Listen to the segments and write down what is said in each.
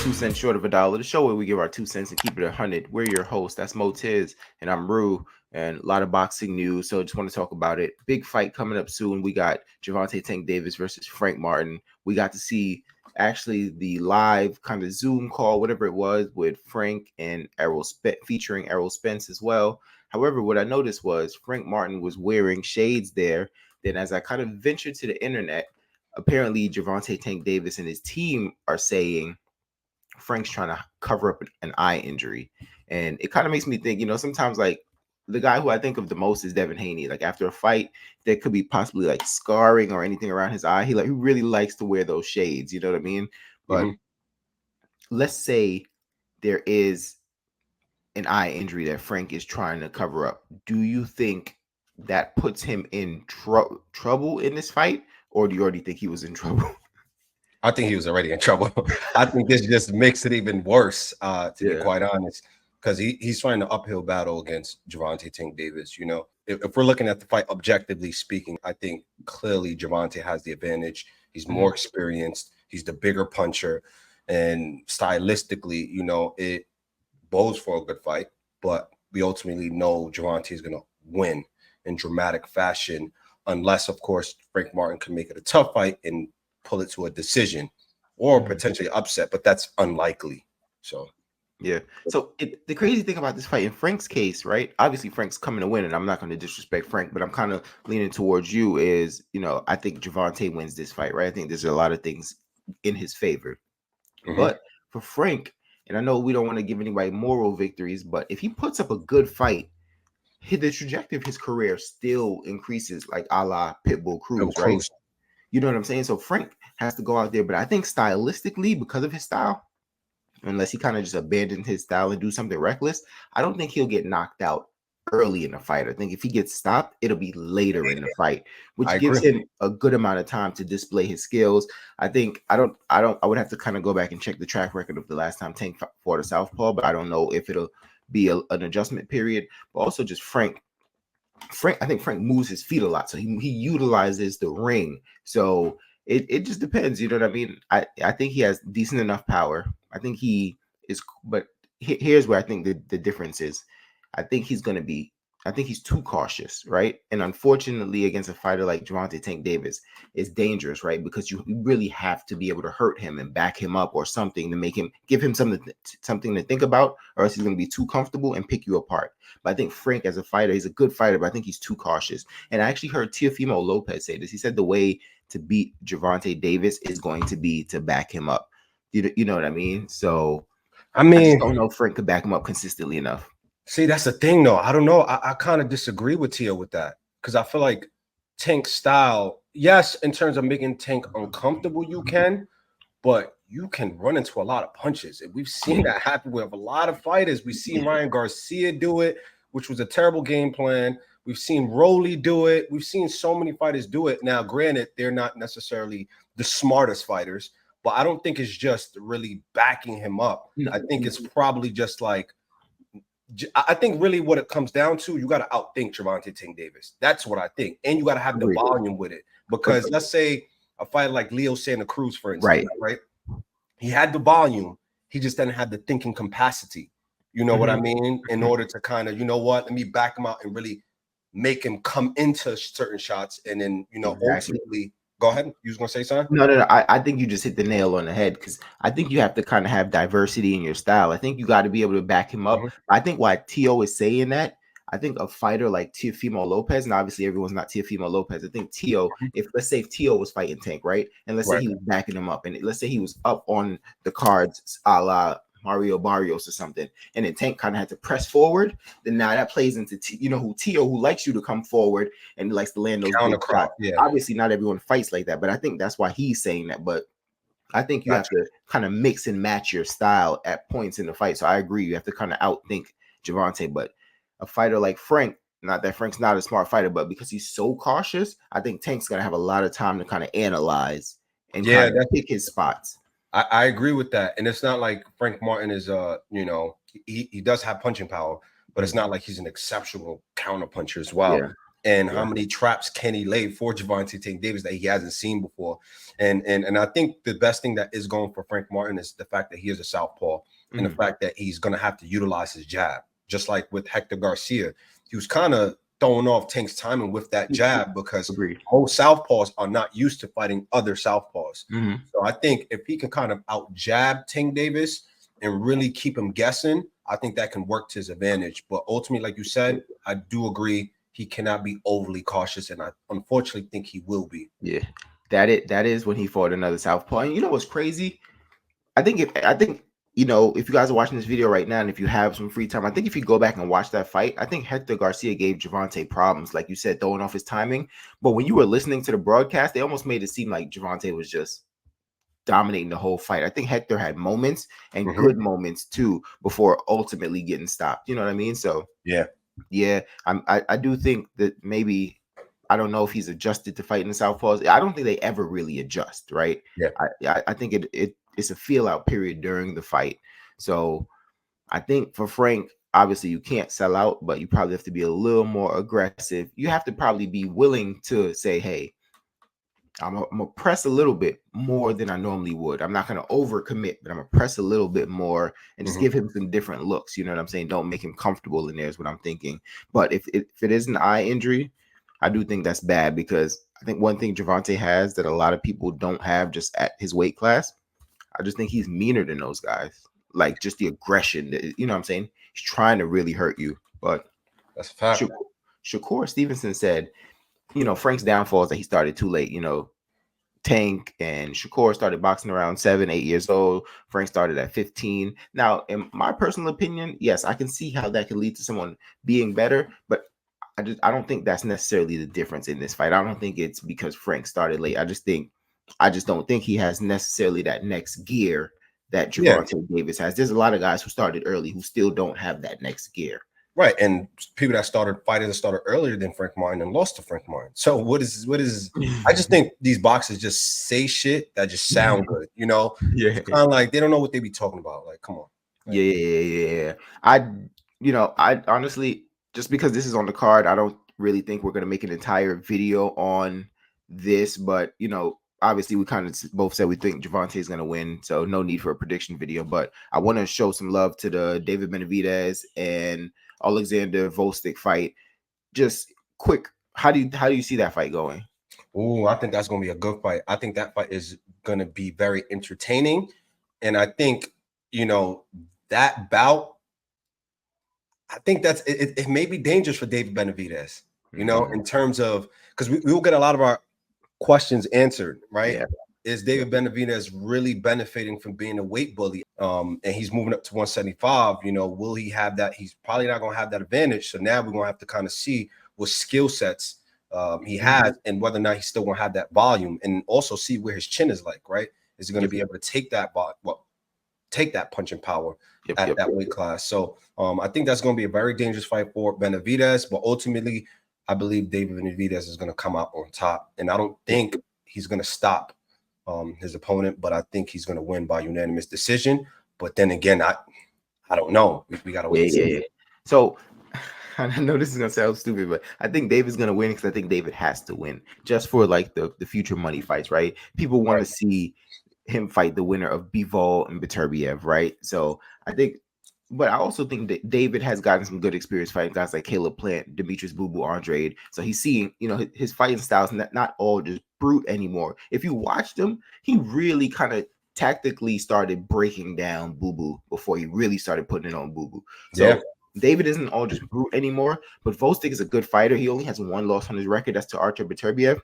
2 cents short of a dollar, the show where we give our 2 cents and keep it 100. We're your host. That's Motiz, and I'm Rue, and a lot of boxing news. So just want to talk about it. Big fight coming up soon. We got Gervonta Tank Davis versus Frank Martin. We got to see actually the live kind of Zoom call, whatever it was, with Frank and featuring Errol Spence as well. However, what I noticed was Frank Martin was wearing shades there. Then as I kind of ventured to the internet, apparently Gervonta Tank Davis and his team are saying Frank's trying to cover up an eye injury. And it kind of makes me think, sometimes like the guy who I think of the most is Devin Haney. Like after a fight, there could be possibly like scarring or anything around his eye. He really likes to wear those shades, you know what I mean? But let's say there is an eye injury that Frank is trying to cover up. Do you think that puts him in trouble in this fight? Or do you already think he was in trouble? I think he was already in trouble. I think this just makes it even worse, to be quite honest, because he's fighting an uphill battle against Gervonta Tank Davis. You know, if we're looking at the fight objectively speaking, I think clearly Gervonta has the advantage. He's more experienced. He's the bigger puncher. And stylistically, it bodes for a good fight. But we ultimately know Gervonta is going to win in dramatic fashion, unless, of course, Frank Martin can make it a tough fight and pull it to a decision or potentially upset, but that's unlikely. So the crazy thing about this fight in Frank's case, right? Obviously Frank's coming to win, and I'm not going to disrespect Frank, but I'm kind of leaning towards you is, I think Gervonta wins this fight, right? I think there's a lot of things in his favor. But for Frank, and I know we don't want to give anybody moral victories, but if he puts up a good fight, the trajectory of his career still increases, like a la Pitbull Cruz, right? You know what I'm saying? So Frank has to go out there, but I think stylistically, because of his style, unless he kind of just abandoned his style and do something reckless, I don't think he'll get knocked out early in the fight. I think if he gets stopped, it'll be later in the fight, which gives him a good amount of time to display his skills. I would have to kind of go back and check the track record of the last time Tank fought a southpaw, but I don't know if it'll be an adjustment period. But also just Frank, I think Frank moves his feet a lot, so he utilizes the ring. So it just depends, you know what I mean? I think he has decent enough power. I think he is, but here's where I think the difference is. I think he's too cautious, right? And unfortunately, against a fighter like Gervonta Tank Davis, it's dangerous, right? Because you really have to be able to hurt him and back him up or something to give him something to think about, or else he's going to be too comfortable and pick you apart. But I think Frank, as a fighter, he's a good fighter, but I think he's too cautious. And I actually heard Teofimo Lopez say this. He said the way to beat Gervonta Davis is going to be to back him up. You know what I mean? So I just don't know if Frank could back him up consistently enough. See, that's the thing, though. I don't know. I kind of disagree with Tio with that, because I feel like Tank's style, yes, in terms of making Tank uncomfortable, you can, but you can run into a lot of punches. And we've seen that happen with a lot of fighters. We've seen Ryan Garcia do it, which was a terrible game plan. We've seen Rolly do it. We've seen so many fighters do it. Now, granted, they're not necessarily the smartest fighters, but I don't think it's just really backing him up. I think it's probably just like, I think really what it comes down to, you got to outthink Gervonta Tank Davis. That's what I think. And you got to have the volume with it. Because let's say a fighter like Leo Santa Cruz, for instance, right? He had the volume. He just didn't have the thinking capacity. You know what I mean? In order to kind of, let me back him out and really make him come into certain shots. And then, ultimately, go ahead. You was going to say something? No. I think you just hit the nail on the head, because I think you have to kind of have diversity in your style. I think you got to be able to back him up. I think why Tio is saying that, I think a fighter like Teofimo Lopez, and obviously everyone's not Teofimo Lopez. I think Tio, let's say Tio was fighting Tank, right? And let's say he was backing him up, and let's say he was up on the cards a la Mario Barrios or something, and then Tank kind of had to press forward. Then now that plays into Tio, who likes you to come forward and likes to land those big shots. Obviously, not everyone fights like that, but I think that's why he's saying that. But I think you have to kind of mix and match your style at points in the fight. So I agree, you have to kind of outthink Gervonta. But a fighter like Frank, not that Frank's not a smart fighter, but because he's so cautious, I think Tank's gonna have a lot of time to kind of analyze and kind of pick his spots. I agree with that. And it's not like Frank Martin is, he does have punching power, but it's not like he's an exceptional counter puncher as well. and how many traps can he lay for Gervonta Tank Davis that he hasn't seen before. And I think the best thing that is going for Frank Martin is the fact that he is a southpaw and the fact that he's going to have to utilize his jab, just like with Hector Garcia. He was kind of throwing off Tank's timing with that jab because most southpaws are not used to fighting other southpaws. So I think if he can kind of out jab Tank Davis and really keep him guessing, I think that can work to his advantage. But ultimately, like you said, I do agree he cannot be overly cautious, and I unfortunately think he will be. Yeah, that is when he fought another southpaw. And you know what's crazy? I think you know, if you guys are watching this video right now and if you have some free time, I think if you go back and watch that fight, I think Hector Garcia gave Gervonta problems, like you said, throwing off his timing. But when you were listening to the broadcast, they almost made it seem like Gervonta was just dominating the whole fight. I think Hector had moments and good moments too before ultimately getting stopped. You know what I mean? So yeah, I do think that maybe, I don't know if he's adjusted to fighting the southpaws. I don't think they ever really adjust, right? I think it's a feel out period during the fight. So I think for Frank, obviously you can't sell out, but you probably have to be a little more aggressive. You have to probably be willing to say, hey, I'm gonna press a little bit more than I normally would. I'm not gonna overcommit, but I'm gonna press a little bit more and just give him some different looks. You know what I'm saying? Don't make him comfortable in there is what I'm thinking. But if it is an eye injury, I do think that's bad, because I think one thing Gervonta has that a lot of people don't have just at his weight class, I just think he's meaner than those guys. Like just the aggression, you know what I'm saying? He's trying to really hurt you. But that's a fact. Shakur Stevenson said, you know, Frank's downfall is that he started too late. You know, Tank and Shakur started boxing around 7, 8 years old. Frank started at 15. Now, in my personal opinion, yes, I can see how that could lead to someone being better, but I don't think that's necessarily the difference in this fight. I don't think it's because Frank started late. I just don't think he has necessarily that next gear that Gervonta Davis has. There's a lot of guys who started early who still don't have that next gear. Right, and people that started earlier than Frank Martin and lost to Frank Martin. So what is? I just think these boxers just say shit that just sound good, you know? It's kind of like they don't know what they be talking about. Like, come on. Like, yeah. I honestly, just because this is on the card, I don't really think we're gonna make an entire video on this. But you know, obviously, we kind of both said we think Gervonta is gonna win, so no need for a prediction video. But I want to show some love to the David Benavidez and Oleksandr Gvozdyk fight. Just quick, how do you see that fight going? Oh, I think that's going to be a good fight. I think that fight is going to be very entertaining, and I think, you know, that bout, I think that's it may be dangerous for David Benavidez, you know, in terms of, because we will get a lot of our questions answered, right? Is David Benavidez really benefiting from being a weight bully? And he's moving up to 175. You know, will he have that? He's probably not going to have that advantage. So now we're going to have to kind of see what skill sets he has and whether or not he's still going to have that volume, and also see where his chin is like, right? Is he going to be able to take that take that punching power at that weight class? So I think that's going to be a very dangerous fight for Benavidez, but ultimately I believe David Benavidez is going to come out on top, and I don't think he's going to stop his opponent, but I think he's going to win by unanimous decision. But then again, I don't know. We got to wait and see. So I know this is going to sound stupid, but I think David's going to win because I think David has to win just for like the future money fights, right? People want to see him fight the winner of Bivol and Beterbiev, right? So I think, but I also think that David has gotten some good experience fighting guys like Caleb Plant, Demetrius Boo Boo Andrade. So he's seeing, you know, his fighting styles not all just brute anymore. If you watched him, he really kind of tactically started breaking down Boo Boo before he really started putting it on Boo Boo. So David isn't all just brute anymore, but Gvozdyk is a good fighter. He only has one loss on his record. That's to Artur Beterbiev,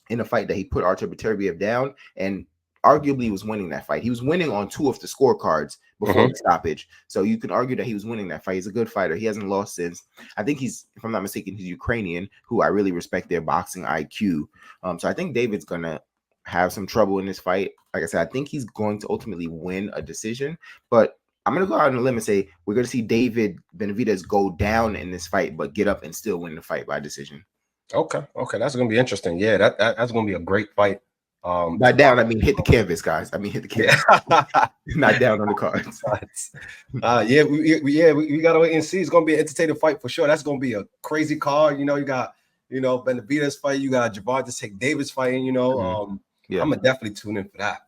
in a fight that he put Artur Beterbiev down and arguably was winning that fight. He was winning on 2 of the scorecards before the stoppage. So you can argue that he was winning that fight. He's a good fighter. He hasn't lost since. I think he's, if I'm not mistaken, he's Ukrainian, who I really respect their boxing IQ. So I think David's going to have some trouble in this fight. Like I said, I think he's going to ultimately win a decision, but I'm going to go out on a limb and say we're going to see David Benavidez go down in this fight, but get up and still win the fight by decision. Okay. That's going to be interesting. Yeah, that's going to be a great fight. Not down, I mean hit the canvas, guys. I mean hit the canvas. Not down on the cards. We gotta wait and see. It's gonna be an entertaining fight for sure. That's gonna be a crazy card. You know, you got you know, Benavidez fight. You got Gervonta Davis fighting. You know, Mhm. Yeah. I'm gonna definitely tune in for that.